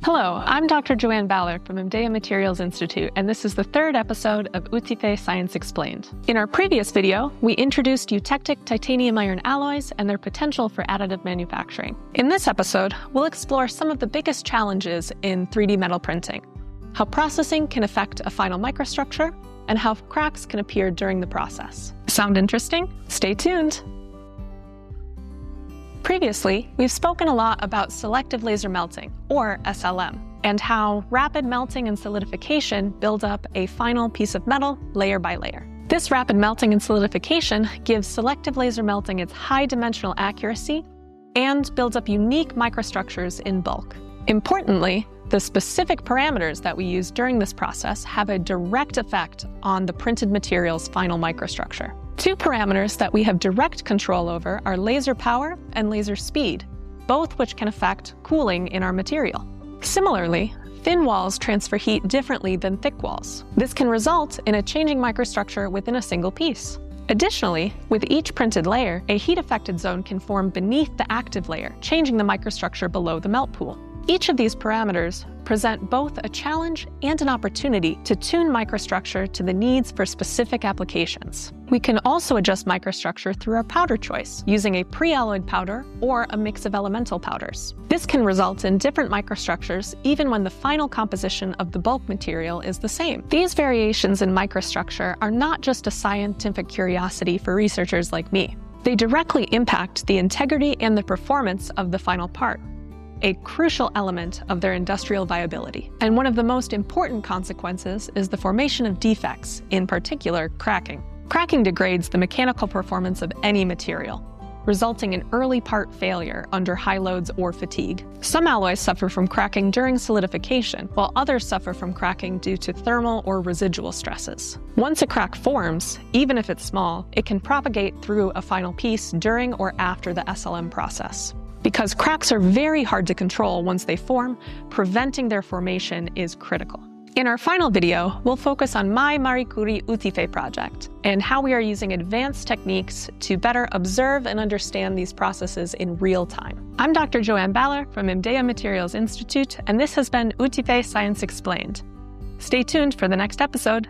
Hello, I'm Dr. JoAnn Ballor from IMDEA Materials Institute, and this is the third episode of UTIFE Science Explained. In our previous video, we introduced eutectic titanium iron alloys and their potential for additive manufacturing. In this episode, we'll explore some of the biggest challenges in 3D metal printing, how processing can affect a final microstructure, and how cracks can appear during the process. Sound interesting? Stay tuned! Previously, we've spoken a lot about selective laser melting, or SLM, and how rapid melting and solidification build up a final piece of metal layer by layer. This rapid melting and solidification gives selective laser melting its high dimensional accuracy and builds up unique microstructures in bulk. Importantly, the specific parameters that we use during this process have a direct effect on the printed material's final microstructure. Two parameters that we have direct control over are laser power and laser speed, both which can affect cooling in our material. Similarly, thin walls transfer heat differently than thick walls. This can result in a changing microstructure within a single piece. Additionally, with each printed layer, a heat-affected zone can form beneath the active layer, changing the microstructure below the melt pool. Each of these parameters present both a challenge and an opportunity to tune microstructure to the needs for specific applications. We can also adjust microstructure through our powder choice, using a pre-alloyed powder or a mix of elemental powders. This can result in different microstructures even when the final composition of the bulk material is the same. These variations in microstructure are not just a scientific curiosity for researchers like me. They directly impact the integrity and the performance of the final part, a crucial element of their industrial viability. And one of the most important consequences is the formation of defects, in particular cracking. Cracking degrades the mechanical performance of any material, resulting in early part failure under high loads or fatigue. Some alloys suffer from cracking during solidification, while others suffer from cracking due to thermal or residual stresses. Once a crack forms, even if it's small, it can propagate through a final piece during or after the SLM process. Because cracks are very hard to control once they form, preventing their formation is critical. In our final video, we'll focus on my Marie Curie UTIFE project and how we are using advanced techniques to better observe and understand these processes in real time. I'm Dr. JoAnn Ballor from IMDEA Materials Institute, and this has been UTIFE Science Explained. Stay tuned for the next episode.